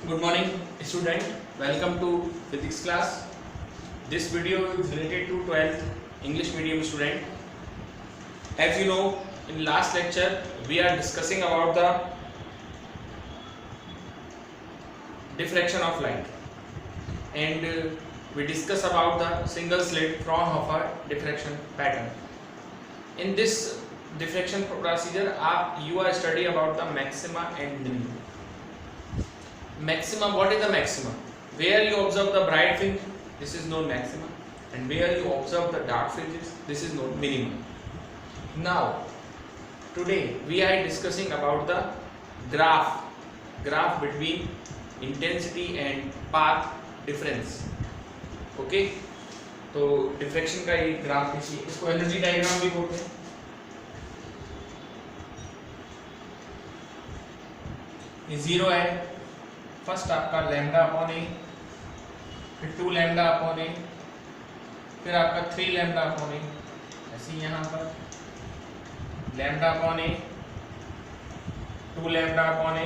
Good morning, student. Welcome to physics class. This video is related to 12th English medium student. As you know, in last lecture we are discussing about the diffraction of light, and we discuss about the single slit Fraunhofer diffraction pattern. In this diffraction procedure, you are study about the maxima and minima. Maximum, what is the maximum? Where you observe the bright fringe, this is known maximum, and where you observe the dark fringes, this is known minimum. Now, today we are discussing about the graph between intensity and path difference. Okay, तो diffraction का ये graph देखिए, इसको energy diagram भी बोलते हैं. ये zero है, फर्स्ट आपका लैम्डा अपॉन ए, फिर 2 लैम्डा अपॉन ए, फिर आपका 3 लैम्डा अपॉन ए, ऐसे यहाँ पर लैम्डा अपॉन ए, 2 लैम्डा अपॉन ए,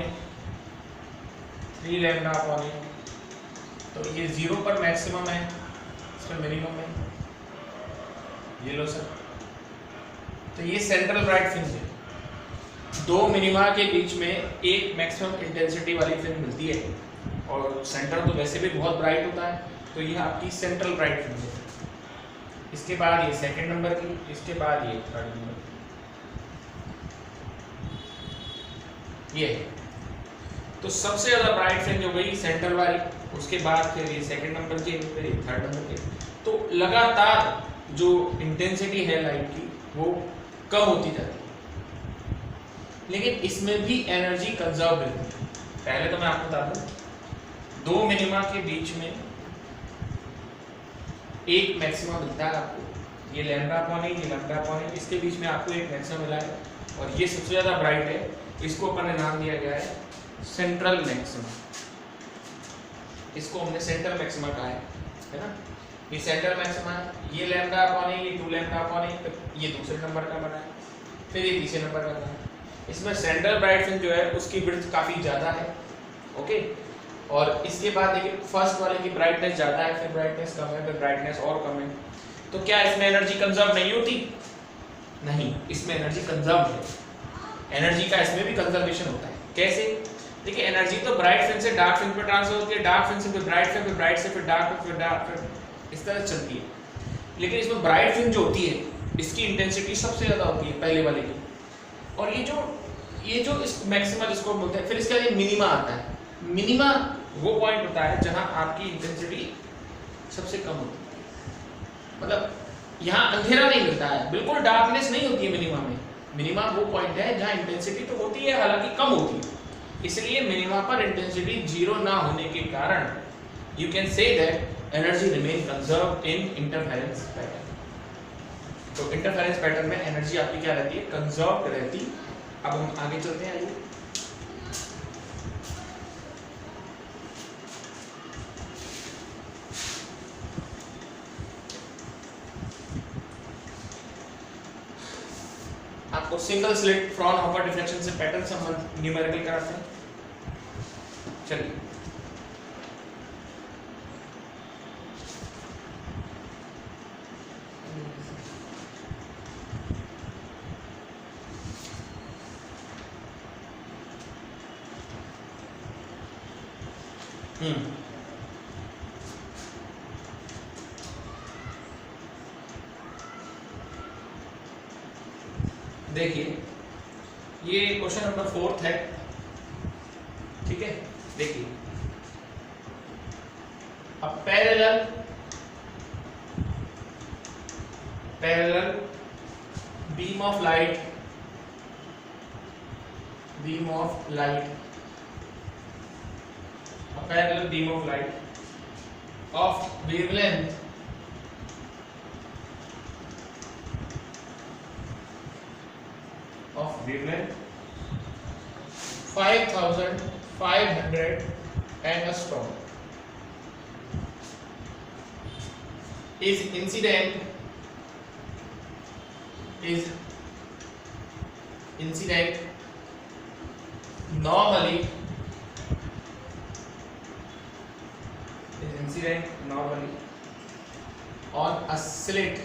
3 लैम्डा अपॉन ए. तो ये जीरो पर मैक्सिमम है, इस पर मिनिमम है. ये लो सर, तो ये सेंट्रल ब्राइट फ्रिंज है. दो मिनिमा के बीच में एक मैक्सिमम इंटेंसिटी वाली फ्रिंज मिलती है, और सेंटर तो वैसे भी बहुत ब्राइट होता है, तो ये आपकी सेंट्रल ब्राइट फ्रिंज है. इसके बाद ये सेकंड नंबर की, इसके बाद ये थर्ड नंबर की. ये तो सबसे ज़्यादा ब्राइट फ्रिंज हो गई सेंट्रल वाली, उसके बाद फिर ये सेकंड नंबर की, फिर ये थर्ड नंबर की. तो लगातार जो इंटेंसिटी है लाइट की वो कम होती जाती है, लेकिन इसमें भी एनर्जी कंजर्व रहती है. पहले तो मैं आपको बता दूं, दो मिनिमा के बीच में एक मैक्सिमा मिलता है आपको. ये लैम्डा अपॉन है, ये लैम्डा अपॉन है, इसके बीच में आपको एक मैक्सिमा मिला है, और ये सबसे ज़्यादा ब्राइट है. इसको अपन ने नाम दिया गया है सेंट्रल मैक्सिमा. इसको हमने सेंट्रल मैक्सिमा कहा है ना. ये सेंट्रल मैक्सिमा है, ये लैम्डा अपॉन है, ये 2 लैम्डा अपॉन है, ये दूसरे नंबर का बना है, फिर ये तीसरे नंबर का बना है. इसमें सेंट्रल ब्राइट फ्रिंज जो है उसकी विड्थ काफ़ी ज़्यादा है. ओके, और इसके बाद देखिए फर्स्ट वाले की ब्राइटनेस ज़्यादा है, फिर ब्राइटनेस कम है, फिर ब्राइटनेस और कम है. तो क्या इसमें एनर्जी कंजर्व नहीं होती? नहीं, इसमें एनर्जी कंजर्व है. एनर्जी का इसमें भी कंजर्वेशन होता है. कैसे? देखिए, एनर्जी तो ब्राइट फ्रिंज से डार्क फ्रिंज पर ट्रांसफर होती है, डार्क फ्रिंज से फिर ब्राइट से, फिर ब्राइट से फिर डार्क, फिर डार्क, फिर इस तरह चलती है. लेकिन इसमें ब्राइट फ्रिंज जो होती है इसकी इंटेंसिटी सबसे ज़्यादा होती है पहले वाले की. और ये जो इस मैक्सिमा जिसको बोलते हैं, फिर इसका ये मिनिमा आता है. मिनिमा वो पॉइंट होता है जहां आपकी इंटेंसिटी सबसे कम होती है. मतलब यहाँ अंधेरा नहीं मिलता है, बिल्कुल डार्कनेस नहीं होती है मिनिमा में. मिनिमा वो पॉइंट है जहां इंटेंसिटी तो होती है, हालांकि कम होती है. इसलिए मिनिमा पर इंटेंसिटी जीरो ना होने के कारण you can say that energy remain conserve in interference pattern. तो इंटरफेरेंस पैटर्न में एनर्जी आपकी क्या रहती है? कंजर्व रहती. अब हम आगे चलते हैं. आइए, आपको सिंगल स्लिट फ्रॉनहोफर डिफ्रेक्शन से पैटर्न संबंध न्यूमेरिकल कराते हैं. चलिए, देखिए ये क्वेश्चन नंबर 4 है. ठीक है, देखिए, अब parallel beam of light a parallel beam of light of wavelength 5500 angstrom is incident normally incident normally on a slit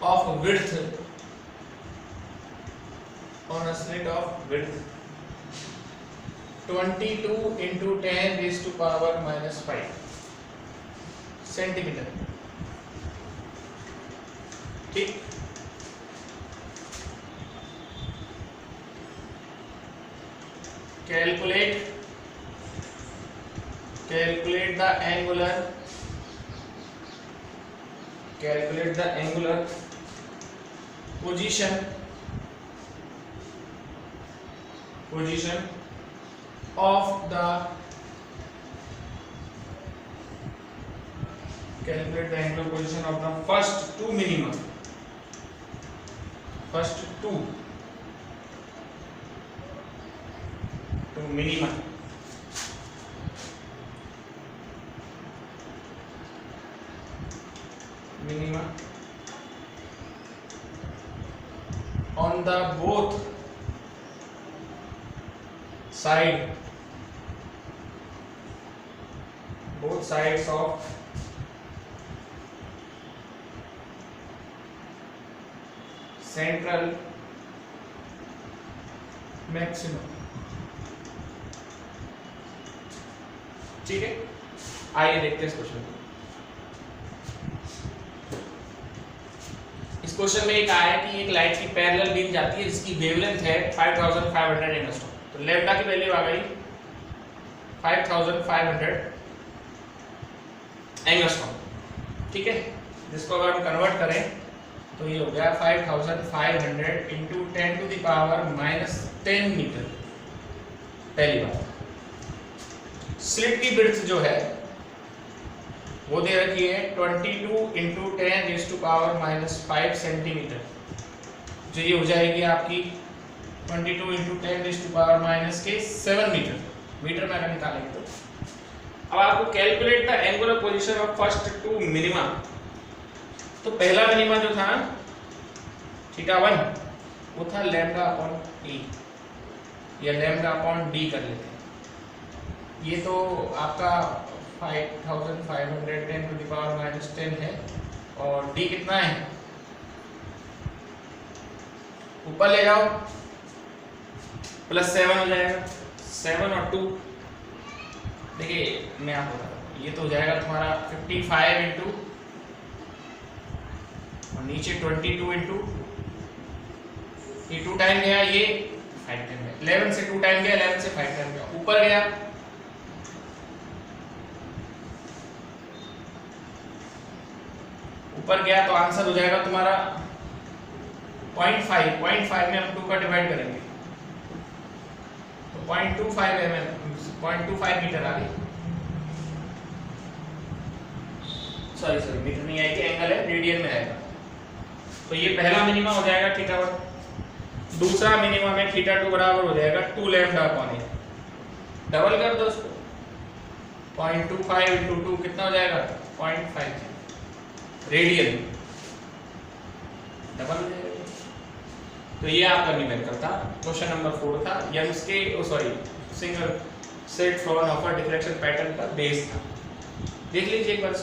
of width 22 into 10 raised to power minus 5 centimetre. ठीक, calculate the angular position of the first two minima on the both sides of central maximum। ठीक है, आइए देखते हैं इस question को। इस question में एक आया कि एक लाइट की पैरेलल बीम जाती है जिसकी वेवलेंथ है 5500 एंगस्ट्रॉम। तो लैम्डा की वैल्यू आ गई 5500 एंगस्ट्रॉम। ठीक है, जिसको अगर हम कन्वर्ट करें तो ये हो गया 5500 into 10 to the power -10 metre. पहली बात, स्लिट की विड्थ जो है वो दे रखी है 22 into 10 raise to power -5 centimetre. जो ये हो जाएगी आपकी 22 into 10 raise to power -7 metre में अगर निकालेंगे तो। अब आपको calculate the angular position of first two minima. तो पहला मिनिमा जो था θ1 वो था लैम्डा अपॉन e या लैम्डा अपॉन d कर लेते हैं। ये तो आपका 5500 10 टू द पावर -10 है और d कितना है, ऊपर ले जाओ +7 हो जाएगा। 7 और 2 देखिए मैं आपको बता रहा हूँ, ये तो हो जाएगा तुम्हारा 55 इंटू और नीचे 22 इंटू ये 2 टाइम गया, ये 5 टाइम गया। 11 से 2 टाइम गया, 11 से 5 टाइम गया, ऊपर गया तो आंसर हो जाएगा तुम्हारा 0.5 में हम 2 का डिवाइड करेंगे तो 0.25 मीटर आ गई। सॉरी मीटर नहीं आएगी, एंगल है, रेडियन में आएगा। तो ये पहला मिनिमा हो जाएगा θ1। दूसरा मिनिमा में θ2 बराबर हो जाएगा 2 लैम्डा अपॉन ए। डबल कर दो उसको, 0.25 इंटू 2 कितना हो जाएगा 0.5 रेडियन, डबल हो जाएगा। तो ये आपका न्यूमेरिकल था। क्वेश्चन नंबर 4 था, यंग्स के single set frown of a deflection pattern का बेस था। देख लीजिए एक बार।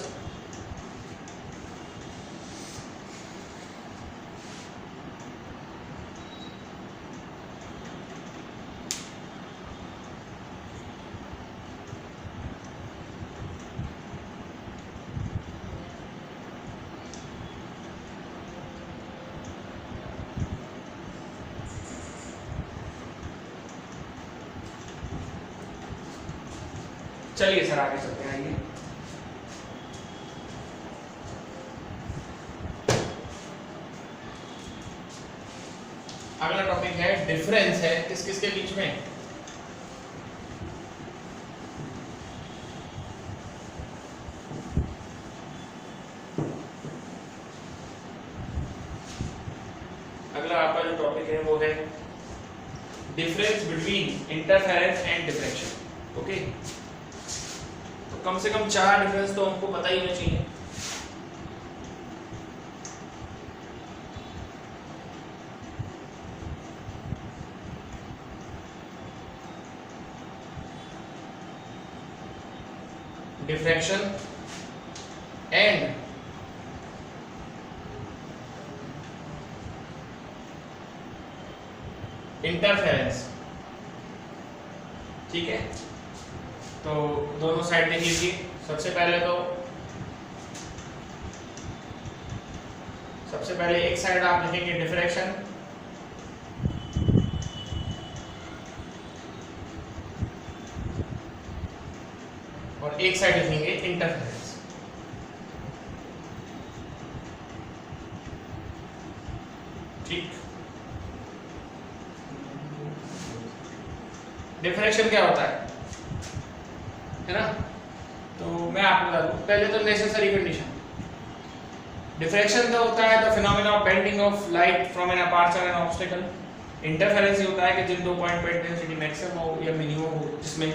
चलिए सर आगे चलते हैं। आइए अगला टॉपिक है डिफरेंस है किस किस के बीच में। अगला आपका जो टॉपिक है वो है difference between interference and diffraction. Okay, तो कम से कम 4 डिफरेंस तो हमको पता ही होना चाहिए। Diffraction and interference. ठीक है, तो दोनों साइड देख लीजिए। सबसे पहले एक साइड आप लिखेंगे डिफ्रैक्शन और एक साइड लिखेंगे इंटरफेरेंस। ठीक, डिफ्रैक्शन क्या होता है ना? तो मैं आपको बता दूं, पहले तो नेसेसरी कंडीशन। डिफ्रैक्शन क्या होता है? The phenomena of bending of light from an aperture and obstacle. Interference ये होता है कि जिन दो पॉइंट पर इंटेंसिटी मैक्सिमम हो या मिनिमम हो, जिसमें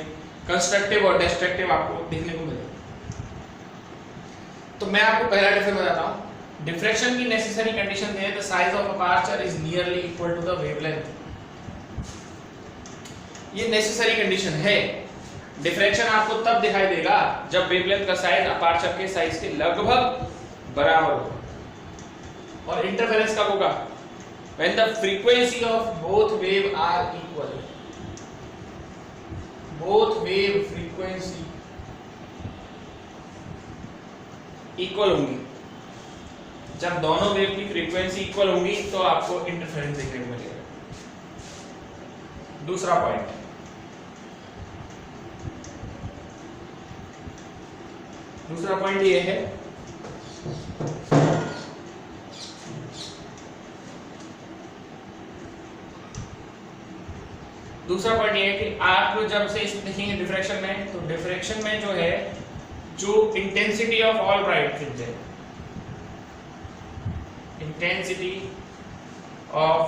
कंस्ट्रक्टिव और डिस्ट्रक्टिव आपको देखने को मिले। तो मैं आपको पहला डिफरेंस बताता हूं। डिफ्रैक्शन की नेसेसरी कंडीशन है the size of aperture is nearly equal to the wavelength. ये नेसेसरी कंडीशन है। डिफ्रैक्शन आपको तब दिखाई देगा जब वेवलेंथ का साइज अपर्चर के साइज के लगभग बराबर हो। और इंटरफेरेंस कब होगा? when the frequency of both wave are equal। both wave frequency equal होंगी। जब दोनों वेव की फ्रीक्वेंसी इक्वल होंगी तो आपको इंटरफेरेंस देखने को मिलेगा। दूसरा पॉइंट, ये है कि आप जब से इस देखेंगे डिफ्रैक्शन में, तो डिफ्रैक्शन में जो है, जो intensity of all bright fringe है, intensity of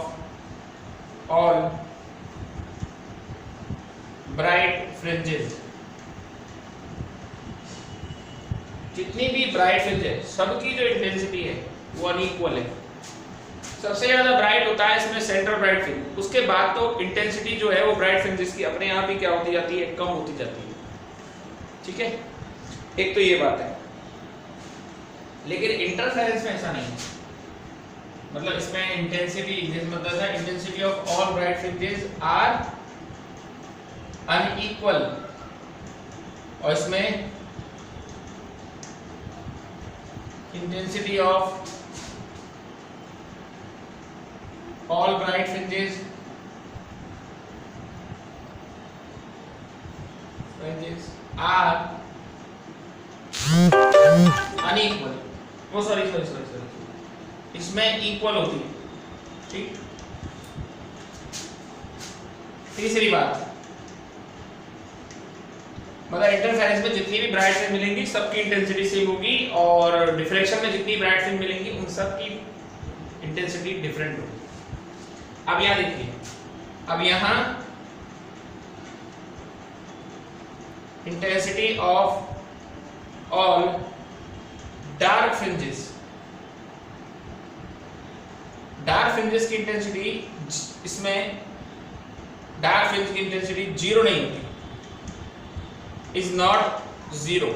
all bright fringes, जितनी भी ब्राइट फ्रिंज है सबकी जो इंटेंसिटी है वो अनइक्वल है। सबसे ज्यादा ब्राइट होता है इसमें सेंट्रल ब्राइट फ्रिंज, उसके बाद तो इंटेंसिटी जो है वो ब्राइट फ्रिंजेस की अपने आप ही क्या होती जाती है, कम होती जाती है। ठीक है, एक तो ये बात है। लेकिन इंटरफेरेंस में ऐसा नहीं है, मतलब इसमें इंटेंसिटी मतलब है intensity of all bright fringes are unequal, और इसमें intensity of all bright fringes are unequal। वो सॉरी इसमें इक्वल होती है। ठीक, तीसरी बात, मतलब इंटरफेरेंस में जितनी भी ब्राइट फ्रिंज मिलेंगी सबकी इंटेंसिटी सेम होगी, और डिफ्रैक्शन में जितनी ब्राइट फ्रिंज मिलेंगी उन सब की इंटेंसिटी डिफरेंट होगी। अब यहां देखिए, अब यहां intensity of all dark fringes, की इंटेंसिटी, इसमें डार्क फ्रिंज की इंटेंसिटी जीरो नहीं होती, इज नॉट जीरो।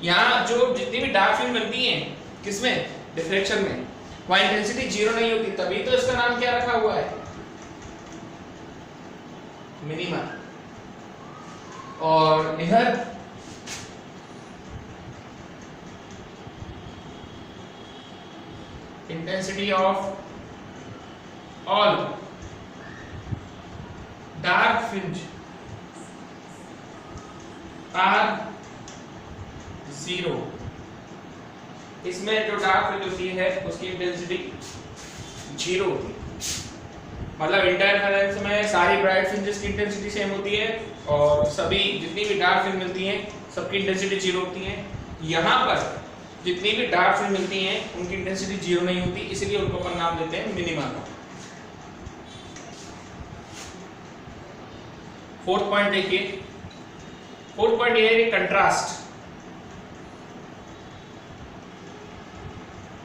यहां जो जितनी भी डार्क फ्रिंज मिलती हैं किसमें, डिफ्रैक्शन में, वहां इंटेंसिटी जीरो नहीं होती, तभी तो इसका नाम क्या रखा हुआ है, मिनिमा। और इधर intensity of all dark fringe are zero. इसमें जो डार्क फ्रिंज होती है उसकी इंटेंसिटी जीरो होती है, मतलब इंटरफेरेंस में सारी ब्राइट फ्रिंजेस की इंटेंसिटी सेम होती है और सभी जितनी भी डार्क फ्रिंज मिलती हैं सबकी इंटेंसिटी जीरो होती है। यहाँ पर जितनी भी डार्क फ्रिंज मिलती हैं उनकी इंटेंसिटी जीरो नहीं होती, इसलिए उनको अपन नाम देते हैं मिनिमा का। फोर्थ पॉइंट देखिए, फोर्थ पॉइंट ये है contrast.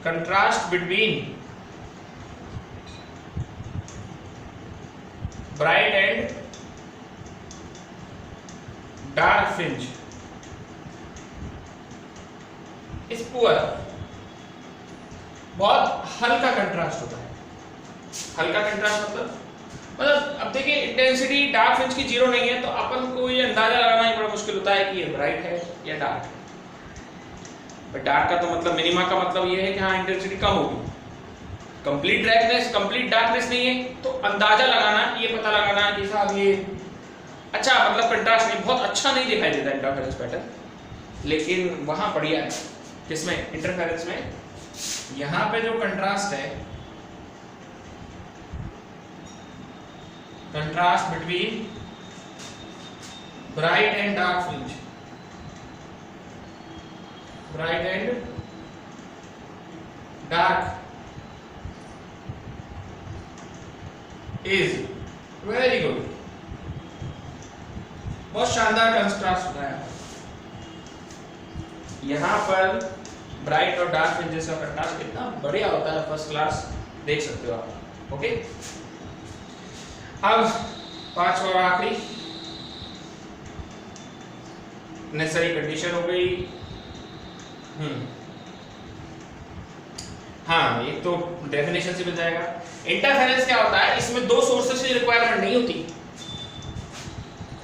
Contrast between bright and dark fringe is poor, बहुत हल्का कंट्रास्ट होता है। हल्का कंट्रास्ट मतलब अब देखिए इंटेंसिटी डार्क फ्रिंज की जीरो नहीं है तो अपन को ये अंदाजा लगाना ही बड़ा मुश्किल होता है कि ये ब्राइट है या डार्क है। बट डार्क का तो मतलब मिनिमा का मतलब ये है कि हाँ इंटेंसिटी कम होगी। कंप्लीट ब्राइटनेस कंप्लीट डार्कनेस नहीं है तो अंदाजा लगाना, ये पता लगाना कि साहब ये अच्छा मतलब कंट्रास्ट नहीं, बहुत अच्छा नहीं दिखाई देता इंटरफेरेंस पैटर्न, लेकिन वहां बढ़िया है। किसमें? इंटरफेरेंस में। यहां पे जो कंट्रास्ट है, contrast between bright and dark fringe, bright and dark is very good, बहुत शानदार कंट्रास्ट होता है। यहां पर ब्राइट और डार्क फ्रिंजेस का कंट्रास्ट कितना बढ़िया होता है, फर्स्ट क्लास, देख सकते हो आप। ओके, अब पांचवा और आखिरी नेसेसरी कंडीशन हो गई। हाँ, एक तो डेफिनेशन से मिल जाएगा। इंटरफेरेंस क्या होता है? इसमें दो सोर्सेस की रिक्वायरमेंट नहीं होती।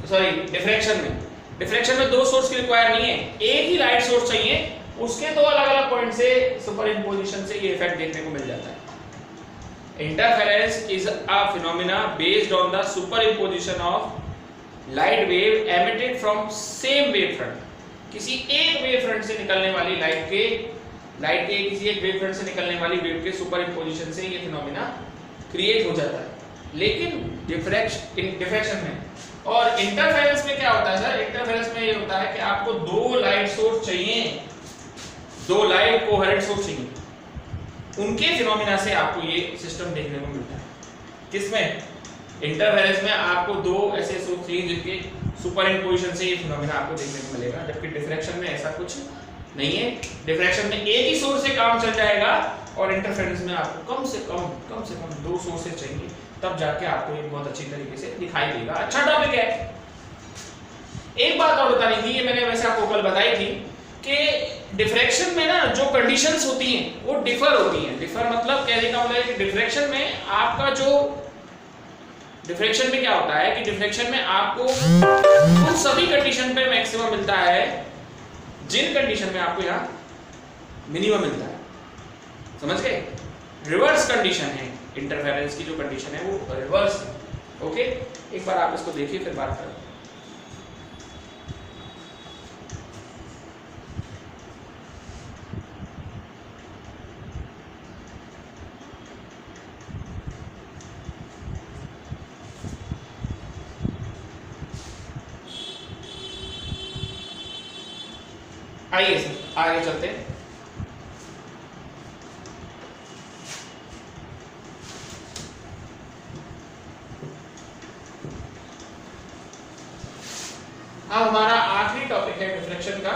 सॉरी, डिफ्रैक्शन में दो सोर्स की रिक्वायर नहीं है, एक ही लाइट सोर्स चाहिए, उसके दो अलग अलग पॉइंट से सुपर इम्पोजिशन से ये इफेक्ट देखने को मिल जाता है। Interference is a phenomena based on the super imposition of light wave emitted from same wave front. किसी एक वेव फ्रंट से निकलने वाली लाइट के किसी एक वेव फ्रंट से निकलने वाली वेव के सुपर इम्पोजिशन से ये फिनोमेना क्रिएट हो जाता है। लेकिन डिफ्रैक्शन में और इंटरफेरेंस में क्या होता है सर? इंटरफेरेंस में ये होता है कि आपको दो लाइट सोर्स चाहिए, दो लाइट कोहेरेंट सोर्स चाहिए, उनके फिनोमेना से आपको ये सिस्टम देखने को मिलता है। किसमें? इंटरफेरेंस में आपको दो ऐसे सोर्स चाहिए जिनके सुपर इम्पोजिशन से ये फिनोमेना आपको देखने को मिलेगा, जबकि डिफ्रैक्शन में ऐसा कुछ नहीं है। डिफ्रैक्शन में एक ही सोर्स से काम चल जाएगा और इंटरफेरेंस में आपको कम से कम दो सोर्सेज चाहिए, तब जाके आपको ये बहुत अच्छी तरीके से दिखाई देगा। अच्छा टॉपिक है। एक बात और बतानी थी, ये मैंने वैसे आपको कल बताई थी कि डिफ्रैक्शन में ना जो कंडीशंस होती हैं वो डिफर होती हैं। डिफर मतलब कहने का मतलब है कि डिफ्रैक्शन में आपका जो डिफ्रैक्शन में क्या होता है कि डिफ्रैक्शन में आपको उन सभी कंडीशन पे मैक्सिमम मिलता है जिन कंडीशन में आपको यहाँ मिनिमम मिलता है। समझ गए? रिवर्स कंडीशन है इंटरफेरेंस की, जो कंडीशन है वो रिवर्स है। ओके, एक बार आप इसको देखिए फिर बात करें। आइए सर आगे चलते हैं। अब हमारा आखिरी टॉपिक है डिफ्रैक्शन का,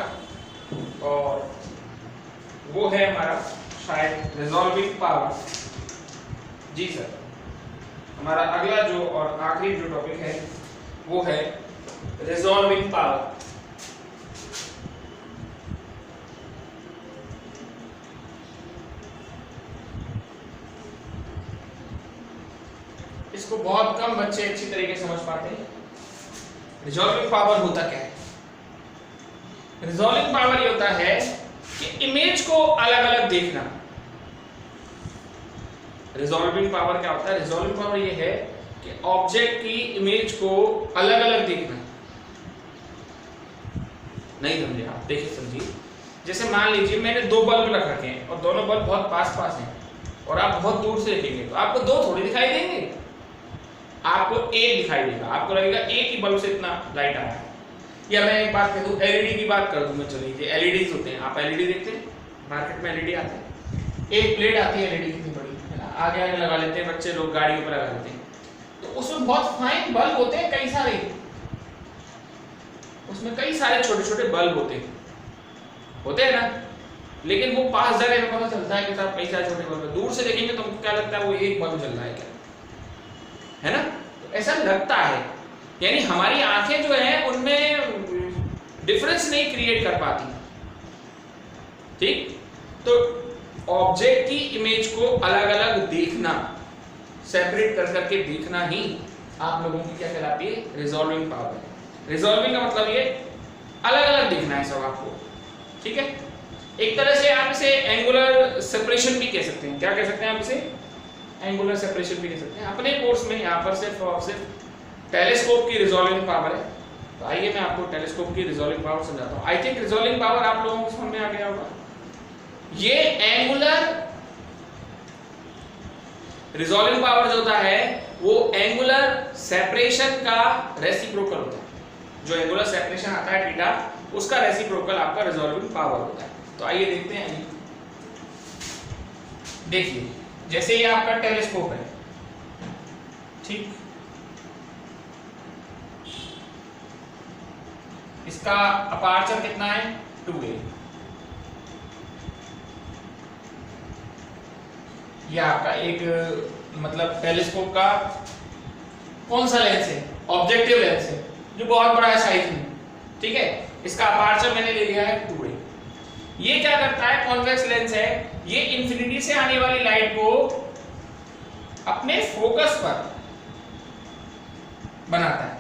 और वो है हमारा शायद रिजॉल्विंग पावर। जी सर, हमारा अगला जो और आखिरी जो टॉपिक है वो है रिजॉल्विंग पावर। इसको बहुत कम बच्चे अच्छी तरीके से समझ पाते हैं। रिजॉल्विंग पावर होता क्या है? रिजॉल्विंग पावर ये होता है कि इमेज को अलग अलग देखना। रिजॉल्विंग पावर क्या होता है? रिजॉल्विंग पावर ये है कि ऑब्जेक्ट की इमेज को अलग अलग देखना। नहीं समझे आप? देखिए समझिए, जैसे मान लीजिए मैंने दो बल्ब रख रखे हैं और दोनों बल्ब बहुत पास पास हैं और आप बहुत दूर से देखेंगे तो आपको दो थोड़ी दिखाई देंगे, आपको एक दिखाई देगा। आपको लगेगा एक ही बल्ब से इतना लाइट आ रहा है। या मैं एक बात कह दूं, एलईडी की बात कर दूं मैं, चलिए एलईडीज होते हैं, आप एलईडी देखते हैं मार्केट में, एलईडी आते हैं, एक प्लेट आती है एलईडी कितनी बड़ी है ना, आगे आगे लगा लेते हैं बच्चे लोग, गाड़ियों पर लगा लेते हैं, तो उसमें बहुत फाइन बल्ब होते हैं, कई सारे, उसमें कई सारे छोटे छोटे बल्ब होते हैं ना, लेकिन वो पास जाने में पता चलता है कि साहब कई सारे छोटे बल्ब। दूर से देखेंगे तो क्या लगता है वो एक बल्ब जल रहा है क्या, है ना? तो ऐसा लगता है। यानी हमारी आंखें जो है उनमें डिफरेंस नहीं क्रिएट कर पाती। ठीक, तो ऑब्जेक्ट की इमेज को अलग अलग देखना, सेपरेट कर करके देखना ही आप लोगों की क्या कहलाती है, रिजॉल्विंग पावर। रिजॉल्विंग का मतलब ये अलग अलग देखना है सब आपको। ठीक है, एक तरह से आप इसे एंगुलर सेपरेशन भी कह सकते हैं। क्या कह सकते हैं आप इसे, एंगुलर सेपरेशन भी कह सकते हैं। अपने कोर्स में यहाँ पर सिर्फ और सिर्फ टेलीस्कोप की रिजॉल्विंग पावर है, तो आइए मैं आपको टेलीस्कोप की रिजॉल्विंग पावर समझाता हूँ। आई थिंक रिजॉल्विंग पावर आप लोगों को समझ में आ गया होगा। ये एंगुलर रिजॉल्विंग पावर जो होता है वो एंगुलर सेपरेशन का रेसिप्रोकल होता है। जो एंगुलर सेपरेशन आता है थीटा, उसका रेसिप्रोकल आपका रिजॉल्विंग पावर होता है। तो आइए देखते हैं। देखिए, जैसे ये आपका टेलीस्कोप है, ठीक, इसका अपर्चर कितना है, 2a। यह आपका एक मतलब टेलीस्कोप का कौन सा लेंस है, ऑब्जेक्टिव लेंस है, जो बहुत बड़ा है साइज में। ठीक है, इसका अपर्चर मैंने ले लिया है 2a। ये क्या करता है, कॉन्वेक्स लेंस है, ये इंफिनिटी से आने वाली लाइट को अपने फोकस पर बनाता है।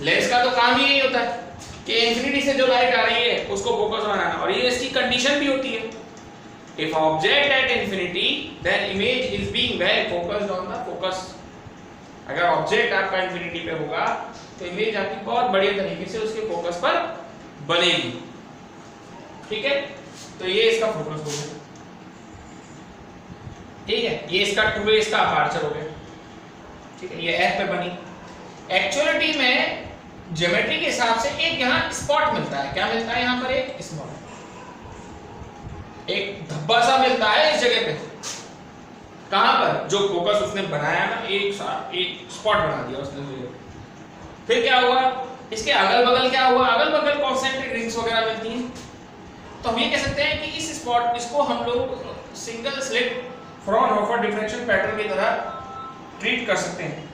लेंस का तो काम ही यही होता है कि इंफिनिटी से जो लाइट आ रही है उसको फोकस बनाना, और ये इसकी कंडीशन भी होती है। If object at infinity, then image is being well focused on the focus. अगर ऑब्जेक्ट आपका इंफिनिटी पे होगा तो इमेज आपकी बहुत बढ़िया तरीके से उसके फोकस पर बनेगी। ठीक है, तो ये इसका फोकस हो गया। ठीक है, ये इसका 2a इसका अपर्चर हो गया। ठीक है, ये f पे बनी। एक्चुअलिटी में ज्योमेट्री के हिसाब से एक यहाँ स्पॉट मिलता है। क्या मिलता है यहाँ पर, एक स्पॉट, एक धब्बा सा मिलता है इस जगह पे। कहां पर, जो फोकस उसने बनाया ना, एक स्पॉट बना दिया उसने। फिर क्या हुआ, इसके अगल बगल क्या हुआ, अगल बगल कॉन्सेंट्रिक रिंग्स वगैरह मिलती हैं। तो हम ये कह सकते हैं कि इस स्पॉट, इसको हम लोग single slit Fraunhofer diffraction pattern की तरह ट्रीट कर सकते हैं।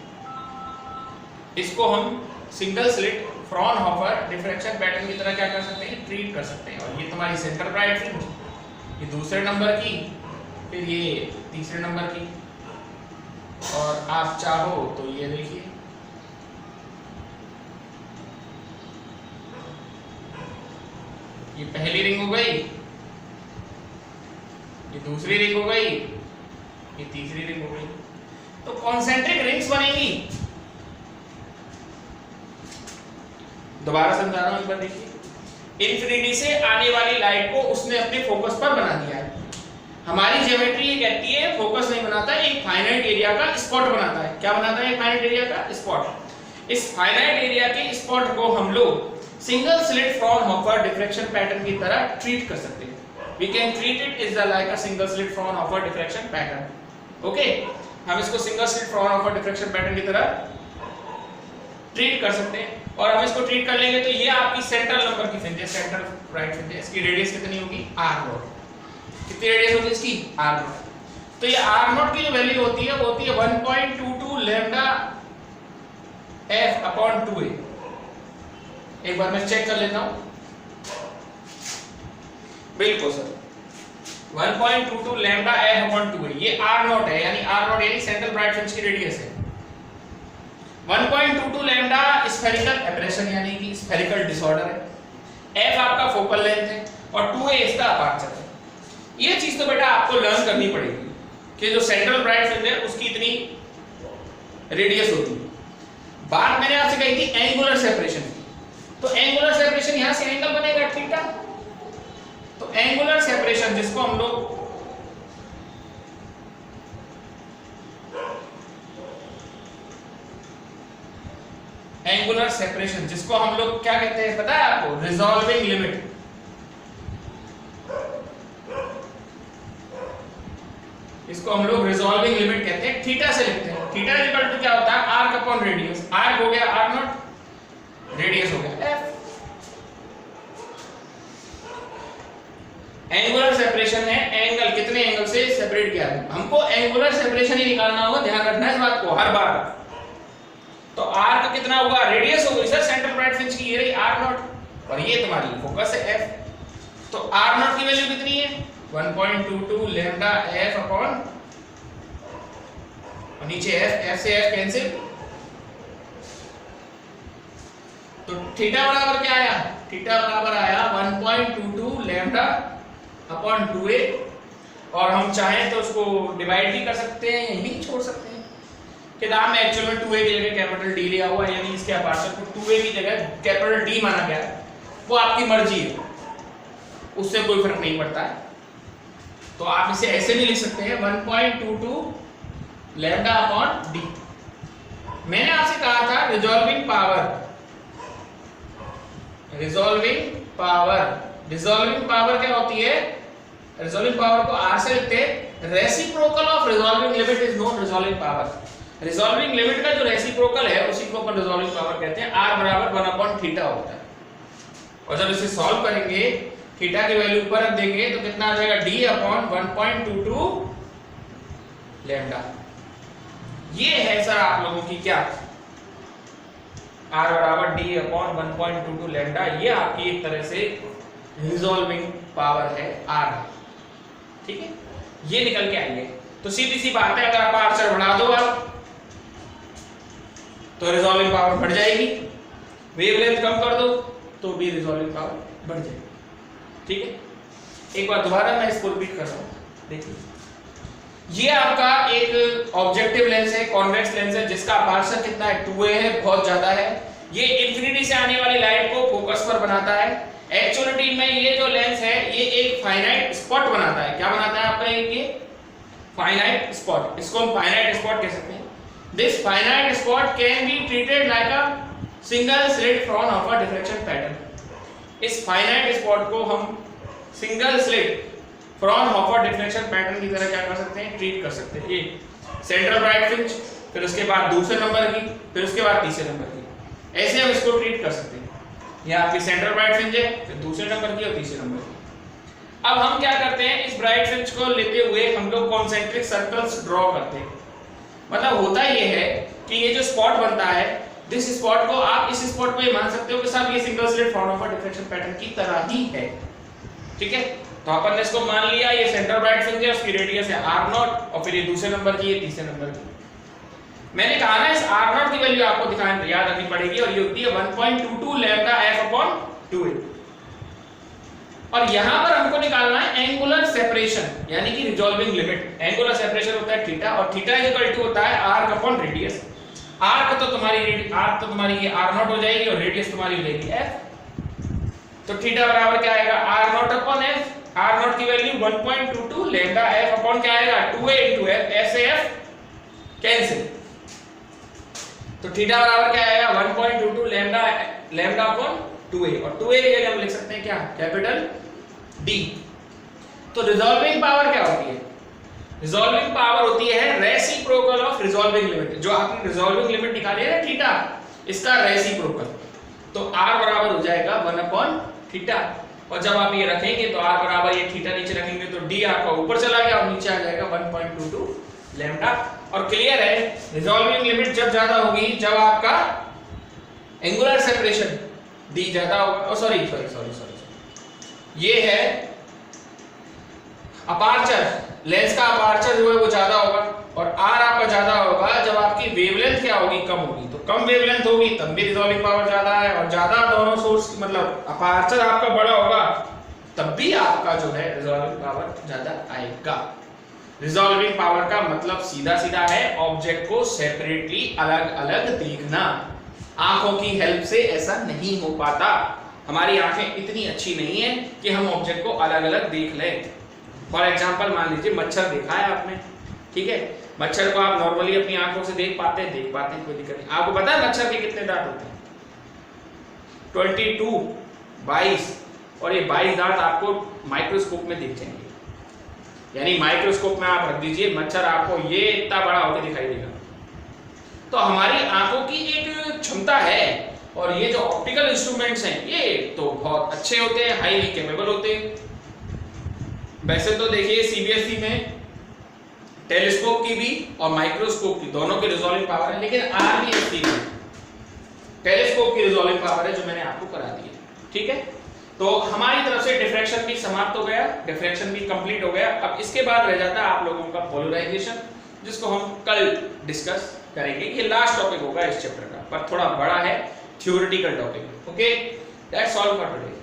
इसको हम single slit Fraunhofer diffraction pattern की तरह क्या कर सकते हैं, ट्रीट कर सकते हैं। और ये तुम्हारी सेंटर ब्राइट फ्रिंज, ये दूसरे नंबर की, फिर ये तीसरे नंबर की, और आप चाहो तो ये देखिए, ये पहली रिंग हो गई, ये दूसरी रिंग हो गई, ये तीसरी रिंग हो गई। तो कॉन्सेंट्रिक रिंग्स बनेंगी। दोबारा समझा रहा हूं, एक बार देखिए। इंफिनिटी से आने वाली लाइट को उसने अपने फोकस पर बना दिया है। हमारी ज्योमेट्री ये कहती है फोकस नहीं बनाता, एक फाइनाइट एरिया का स्पॉट बनाता है। क्या बनाता है, एक फाइनाइट एरिया का स्पॉट। इस फाइनाइट एरिया के स्पॉट को हम लोग single slit Fraunhofer diffraction pattern की तरह ट्रीट कर सकते हैं। We can treat it is like a single slit Fraunhofer diffraction pattern. Okay, हम इसको single slit Fraunhofer diffraction pattern की तरह ट्रीट कर सकते हैं। और हम इसको ट्रीट कर लेंगे तो ये आपकी सेंट्रल नंबर की फ्रिंज है, सेंट्रल राइट फ्रिंज है। इसकी रेडियस कितनी होगी, r0। कितनी रेडियस होगी इसकी, r0। तो ये r0 की जो वैल्यू होती है वो होती है 1.22 लैम्डा f अपॉन 2a। एक बार मैं चेक कर लेता हूं। बिल्कुल sir, 1.22 lambda f upon 2a, ये r0 है, यानी r0 यानी सेंट्रल ब्राइट फ्रिंज की रेडियस है। 1.22 लैम्डा स्फेरिकल एब्रेशन यानी कि स्फेरिकल डिसऑर्डर है। f आपका फोकल लेंथ है और 2a इसका अपर्चर है। ये चीज तो बेटा आपको लर्न करनी पड़ेगी कि जो सेंट्रल ब्राइट फ्रिंज है उसकी इतनी रेडियस होती है। बात मैंने आपसे कही थी एंगुलर सेपरेशन की, तो एंगुलर सेपरेशन यहां से एंगल बनेगा थीटा। तो एंगुलर सेपरेशन जिसको हम लोग एंगुलर सेपरेशन जिसको हम लोग क्या कहते हैं पता है आपको, रिजॉल्विंग लिमिट। इसको हम लोग रिजॉल्विंग लिमिट कहते हैं, थीटा से लिखते हैं। थीटा इक्वल टू क्या होता है, आर्क अपॉन रेडियस। आर्क हो गया r0, रेडियस हो गया f। एंगुलर सेपरेशन है, एंगल कितने एंगल से सेपरेट किया है। हमको एंगुलर सेपरेशन ही निकालना होगा, ध्यान रखना है इस बात को हर बार। तो आर्क कितना होगा, रेडियस होगी सर सेंट्रल ब्राइट फ्रिंज की, ये रही r0। और ये तुम्हारी फोकस है f। तो r0 की वैल्यू कितनी है 1.22 लैम्डा f अपॉन, और नीचे f से f कैंसिल, तो थीटा बराबर क्या आया, थीटा बराबर आया 1.22 लैम्डा अपॉन 2a, और हम चाहें तो उसको डिवाइड भी कर सकते हैं, यहीं भी छोड़ सकते हैं। किताब में एक्चुअल में 2a की जगह कैपिटल D लिया हुआ है, यानी इसके अपार्चर को 2a की जगह कैपिटल D माना गया है, वो आपकी मर्जी है, उससे कोई फर्क नहीं पड़ता है। तो आप इसे ऐसे भी लिख सकते हैं 1.22 लैम्डा अपॉन D। मैंने आपसे कहा था रिजॉल्विंग पावर, रिजॉल्विंग पावर क्या होती है, रिजॉल्विंग पावर को R से लिखते हैं, reciprocal of resolving limit is known resolving power. Resolving limit का जो रेसिप्रोकल है उसी को अपन रिजॉल्विंग पावर कहते हैं। R बराबर 1 अपॉन थीटा होता है, और जब इसे सॉल्व करेंगे थीटा की वैल्यू ऊपर रख देंगे तो कितना आ जाएगा D अपॉन 1.22 लैम्डा। ये है सर आप लोगों की क्या, R बराबर D अपॉन 1.22 लैम्डा, ये आपकी एक तरह से रिजॉल्विंग पावर है R, ठीक है, ये निकल के आएंगे। तो सीधी सी बात है, अगर आप अपार्चर बढ़ा दो आप तो रिजॉल्विंग पावर बढ़ जाएगी, वेवलेंथ कम कर दो तो भी रिजॉल्विंग पावर बढ़ जाएगी, ठीक है। एक बार दोबारा मैं इसको रिपीट कर रहा हूं, देखिए ये आपका एक ऑब्जेक्टिव लेंस है, कॉन्वेक्स लेंस है, जिसका अपार्चर कितना है 2a है, बहुत ज्यादा है। ये इंफिनिटी से आने वाली लाइट को फोकस पर बनाता है। एक्चुअलिटी में ये जो लेंस है ये एक फाइनाइट स्पॉट बनाता है। क्या बनाता है आपका ये फाइनाइट स्पॉट, इसको हम फाइनाइट स्पॉट कह सकते हैं। This finite spot can be treated like a single slit frown of a diffraction pattern. इस फाइनाइट स्पॉट को हम single slit from of a deflection pattern की तरह क्या कर सकते हैं, ट्रीट कर सकते हैं। ये सेंट्रल ब्राइट फ्रिंज, फिर उसके बाद दूसरे नंबर की, फिर उसके बाद तीसरे नंबर की, ऐसे हम इसको ट्रीट कर सकते हैं। ये आपकी सेंट्रल ब्राइट फ्रिंज है, फिर दूसरे नंबर की और तीसरे नंबर की। अब हम क्या करते हैं, इस ब्राइट फ्रिंज को लेते हुए हम लोग कॉन्सेंट्रिक सर्कल्स ड्रॉ करते हैं। मतलब होता ये है कि ये जो स्पॉट बनता है, दिस स्पॉट को आप इस स्पॉट को ये मान सकते हो कि साहब ये single slit from of a deflection pattern की तरह ही है, ठीक है। तो अपन ने इसको मान लिया, ये सेंट्रल ब्राइट फ्रिंज है, उसकी रेडियस है r0, और फिर ये दूसरे नंबर की, ये तीसरे नंबर की। मैंने कहा ना इस r0 की वैल्यू आपको दिखाने याद रखनी पड़ेगी, और ये होती है 1.22 लैम्डा f अपॉन 2a। और यहां पर हमको निकालना है एंगुलर सेपरेशन, यानी कि रिजॉल्विंग लिमिट। एंगुलर सेपरेशन होता है थीटा, और थीटा इज इक्वल टू होता है आर्क अपॉन रेडियस। आर्क तो तुम्हारी ये r0 हो जाएगी, और रेडियस तुम्हारी हो जाएगी f। तो थीटा बराबर क्या आएगा r0 अपॉन f। r0 की वैल्यू 1.22 लैम्डा f अपॉन क्या आएगा 2a into f, f से f कैंसिल, तो थीटा बराबर क्या आएगा 1.22 लैम्डा अपॉन 2a, और 2a की जगह हम लिख सकते हैं क्या, कैपिटल D। तो रिजॉल्विंग पावर क्या होती है, रिजॉल्विंग पावर होती है रेसिप्रोकल ऑफ रिजॉल्विंग लिमिट। जो आपने रिजॉल्विंग लिमिट निकाली है ना थीटा, इसका रेसिप्रोकल, तो r बराबर हो जाएगा 1 अपॉन थीटा। और जब आप ये रखेंगे तो r बराबर ये थीटा नीचे रखेंगे तो d आपका ऊपर चला गया और नीचे आ जाएगा 1.22 लैम्डा। और क्लियर है, रिजॉल्विंग लिमिट जब ज्यादा होगी जब आपका एंगुलर सेपरेशन d ज्यादा होगा। सॉरी, ये है अपार्चर, लेंस का अपार्चर जो है वो ज्यादा होगा, और r आपका ज्यादा होगा जब आपकी वेवलेंथ क्या होगी, कम होगी। तो कम वेवलेंथ होगी तब भी रिजॉल्विंग पावर ज्यादा है, और ज्यादा दोनों सोर्स मतलब अपार्चर आपका बड़ा होगा तब भी आपका जो है रिजॉल्विंग पावर ज्यादा आएगा। रिजॉल्विंग पावर का मतलब सीधा सीधा है ऑब्जेक्ट को सेपरेटली अलग अलग देखना। आंखों की हेल्प से ऐसा नहीं हो पाता, हमारी आंखें इतनी अच्छी नहीं है कि हम ऑब्जेक्ट को अलग अलग देख लें। फॉर एग्जांपल मान लीजिए मच्छर देखा है आपने, ठीक है, मच्छर को आप नॉर्मली अपनी आंखों से देख पाते हैं, कोई दिक्कत नहीं। आपको पता है मच्छर के कितने दांत होते हैं, 22, और ये 22 दांत आपको माइक्रोस्कोप में दिख जाएंगे। यानी माइक्रोस्कोप में आप रख दीजिए मच्छर, आपको ये इतना बड़ा होकर दिखाई देगा। तो हमारी आंखों की एक क्षमता है, और ये जो ऑप्टिकल इंस्ट्रूमेंट्स हैं ये तो बहुत अच्छे होते हैं, हाईली कैपेबल होते हैं। वैसे तो देखिए सीबीएसई में टेलीस्कोप की भी और माइक्रोस्कोप की दोनों की रिजॉल्विंग पावर है, लेकिन आरबीएसई में टेलीस्कोप की रिजॉल्विंग पावर है जो मैंने आपको करा दी है। ठीक है, तो हमारी तरफ से डिफ्रैक्शन भी समाप्त हो गया, डिफ्रैक्शन भी कंप्लीट हो गया। अब इसके बाद रह जाता है आप लोगों का पोलराइजेशन, जिसको हम कल डिस्कस करेंगे। ये लास्ट टॉपिक होगा इस चैप्टर का, पर थोड़ा बड़ा है, theoretical topic. Okay, that's all for today.